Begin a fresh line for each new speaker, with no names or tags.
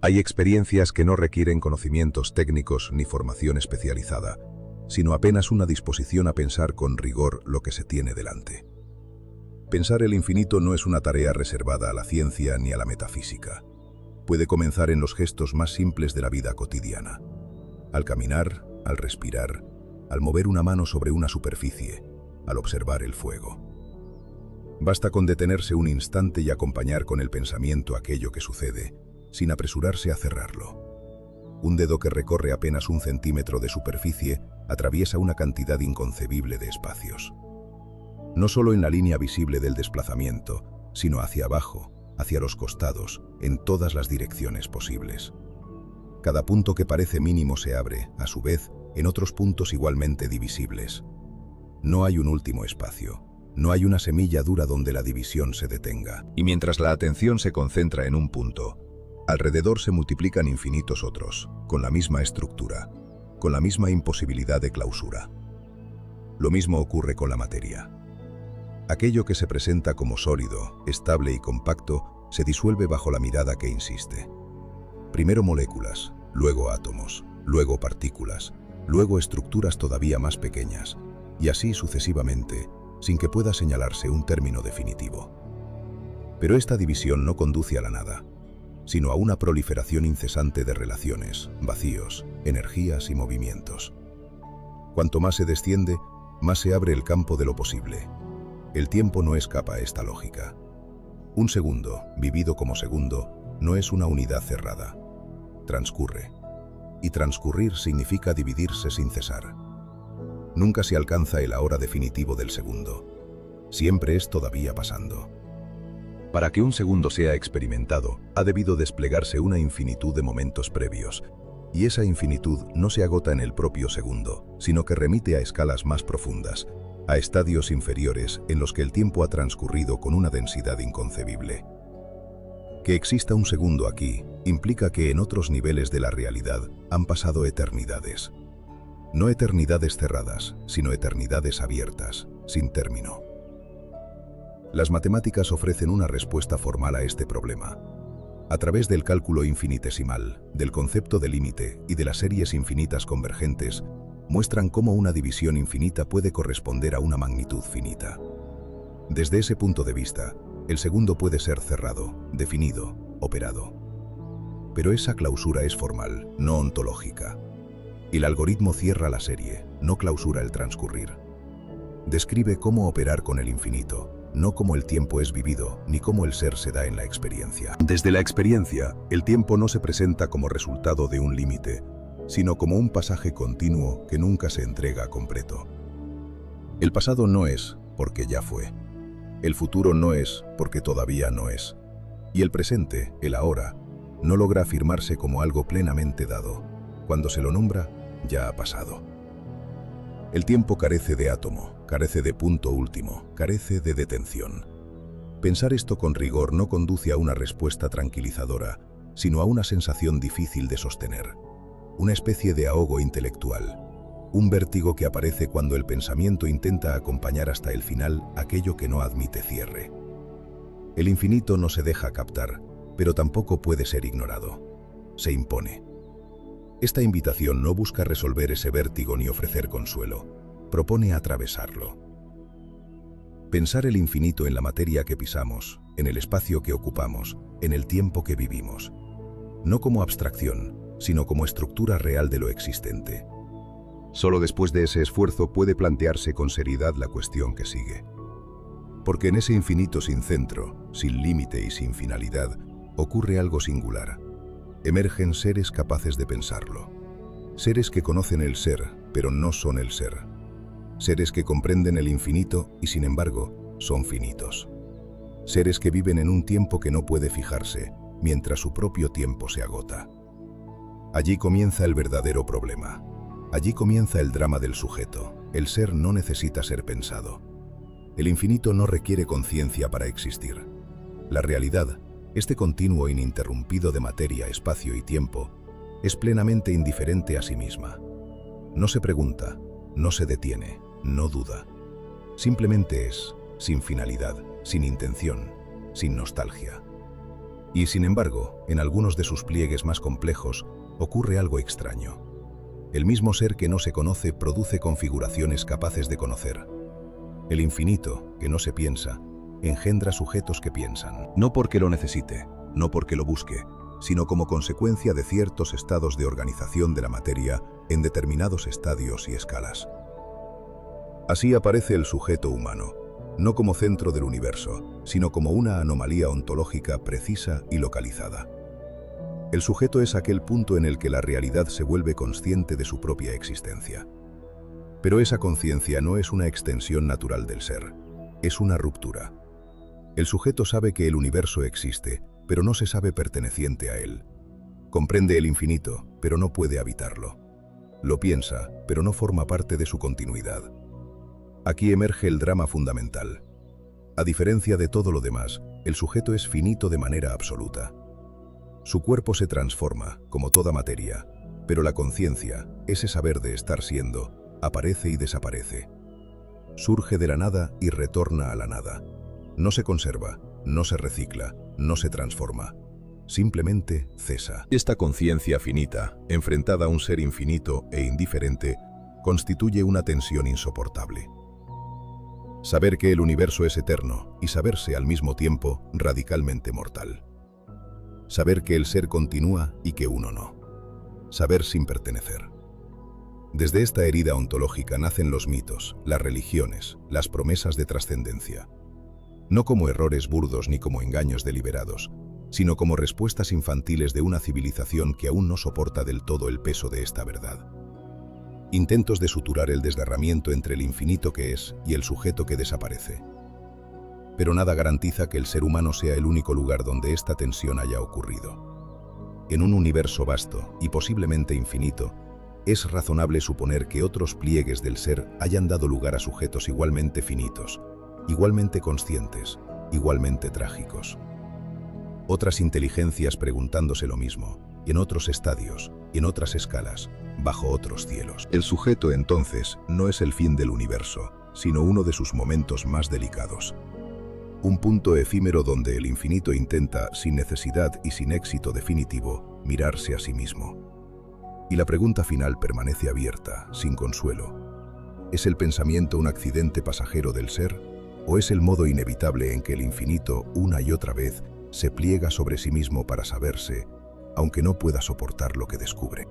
Hay experiencias que no requieren conocimientos técnicos ni formación especializada, sino apenas una disposición a pensar con rigor lo que se tiene delante. Pensar el infinito no es una tarea reservada a la ciencia ni a la metafísica. Puede comenzar en los gestos más simples de la vida cotidiana. Al caminar, al respirar, al mover una mano sobre una superficie, al observar el fuego. Basta con detenerse un instante y acompañar con el pensamiento aquello que sucede, sin apresurarse a cerrarlo. Un dedo que recorre apenas 1 centímetro de superficie atraviesa una cantidad inconcebible de espacios. No solo en la línea visible del desplazamiento, sino hacia abajo, hacia los costados, en todas las direcciones posibles. Cada punto que parece mínimo se abre, a su vez, en otros puntos igualmente divisibles. No hay un último espacio. No hay una semilla dura donde la división se detenga. Y mientras la atención se concentra en un punto, alrededor se multiplican infinitos otros, con la misma estructura, con la misma imposibilidad de clausura. Lo mismo ocurre con la materia. Aquello que se presenta como sólido, estable y compacto, se disuelve bajo la mirada que insiste. Primero moléculas, luego átomos, luego partículas, luego estructuras todavía más pequeñas, y así sucesivamente, sin que pueda señalarse un término definitivo. Pero esta división no conduce a la nada, sino a una proliferación incesante de relaciones, vacíos, energías y movimientos. Cuanto más se desciende, más se abre el campo de lo posible. El tiempo no escapa a esta lógica. Un segundo, vivido como segundo, no es una unidad cerrada. Transcurre. Y transcurrir significa dividirse sin cesar. Nunca se alcanza el ahora definitivo del segundo. Siempre es todavía pasando. Para que un segundo sea experimentado, ha debido desplegarse una infinitud de momentos previos, y esa infinitud no se agota en el propio segundo, sino que remite a escalas más profundas, a estadios inferiores en los que el tiempo ha transcurrido con una densidad inconcebible. Que exista un segundo aquí implica que en otros niveles de la realidad han pasado eternidades. No eternidades cerradas, sino eternidades abiertas, sin término. Las matemáticas ofrecen una respuesta formal a este problema. A través del cálculo infinitesimal, del concepto de límite y de las series infinitas convergentes, muestran cómo una división infinita puede corresponder a una magnitud finita. Desde ese punto de vista, el segundo puede ser cerrado, definido, operado. Pero esa clausura es formal, no ontológica. El algoritmo cierra la serie, no clausura el transcurrir. Describe cómo operar con el infinito, no cómo el tiempo es vivido, ni cómo el ser se da en la experiencia. Desde la experiencia, el tiempo no se presenta como resultado de un límite, sino como un pasaje continuo que nunca se entrega completo. El pasado no es porque ya fue. El futuro no es porque todavía no es. Y el presente, el ahora, no logra afirmarse como algo plenamente dado. Cuando se lo nombra, ya ha pasado. El tiempo carece de átomo, carece de punto último, carece de detención. Pensar esto con rigor no conduce a una respuesta tranquilizadora, sino a una sensación difícil de sostener. Una especie de ahogo intelectual, un vértigo que aparece cuando el pensamiento intenta acompañar hasta el final aquello que no admite cierre. El infinito no se deja captar, pero tampoco puede ser ignorado. Se impone. Esta invitación no busca resolver ese vértigo ni ofrecer consuelo, propone atravesarlo. Pensar el infinito en la materia que pisamos, en el espacio que ocupamos, en el tiempo que vivimos. No como abstracción, sino como estructura real de lo existente. Solo después de ese esfuerzo puede plantearse con seriedad la cuestión que sigue. Porque en ese infinito sin centro, sin límite y sin finalidad, ocurre algo singular. Emergen seres capaces de pensarlo. Seres que conocen el ser, pero no son el ser. Seres que comprenden el infinito y, sin embargo, son finitos. Seres que viven en un tiempo que no puede fijarse, mientras su propio tiempo se agota. Allí comienza el verdadero problema. Allí comienza el drama del sujeto. El ser no necesita ser pensado. El infinito no requiere conciencia para existir. La realidad, este continuo ininterrumpido de materia, espacio y tiempo, es plenamente indiferente a sí misma. No se pregunta, no se detiene, no duda. Simplemente es, sin finalidad, sin intención, sin nostalgia. Y sin embargo, en algunos de sus pliegues más complejos, ocurre algo extraño. El mismo ser que no se conoce produce configuraciones capaces de conocer. El infinito, que no se piensa, engendra sujetos que piensan. No porque lo necesite, no porque lo busque, sino como consecuencia de ciertos estados de organización de la materia en determinados estadios y escalas. Así aparece el sujeto humano, no como centro del universo, sino como una anomalía ontológica precisa y localizada. El sujeto es aquel punto en el que la realidad se vuelve consciente de su propia existencia. Pero esa conciencia no es una extensión natural del ser, es una ruptura. El sujeto sabe que el universo existe, pero no se sabe perteneciente a él. Comprende el infinito, pero no puede habitarlo. Lo piensa, pero no forma parte de su continuidad. Aquí emerge el drama fundamental. A diferencia de todo lo demás, el sujeto es finito de manera absoluta. Su cuerpo se transforma, como toda materia, pero la conciencia, ese saber de estar siendo, aparece y desaparece. Surge de la nada y retorna a la nada. No se conserva, no se recicla, no se transforma. Simplemente cesa. Esta conciencia finita, enfrentada a un ser infinito e indiferente, constituye una tensión insoportable. Saber que el universo es eterno y saberse al mismo tiempo radicalmente mortal. Saber que el ser continúa y que uno no. Saber sin pertenecer. Desde esta herida ontológica nacen los mitos, las religiones, las promesas de trascendencia. No como errores burdos ni como engaños deliberados, sino como respuestas infantiles de una civilización que aún no soporta del todo el peso de esta verdad. Intentos de suturar el desgarramiento entre el infinito que es y el sujeto que desaparece. Pero nada garantiza que el ser humano sea el único lugar donde esta tensión haya ocurrido. En un universo vasto y posiblemente infinito, es razonable suponer que otros pliegues del ser hayan dado lugar a sujetos igualmente finitos, igualmente conscientes, igualmente trágicos. Otras inteligencias preguntándose lo mismo, en otros estadios, en otras escalas, bajo otros cielos. El sujeto, entonces, no es el fin del universo, sino uno de sus momentos más delicados. Un punto efímero donde el infinito intenta, sin necesidad y sin éxito definitivo, mirarse a sí mismo. Y la pregunta final permanece abierta, sin consuelo. ¿Es el pensamiento un accidente pasajero del ser? ¿O es el modo inevitable en que el infinito, una y otra vez, se pliega sobre sí mismo para saberse, aunque no pueda soportar lo que descubre?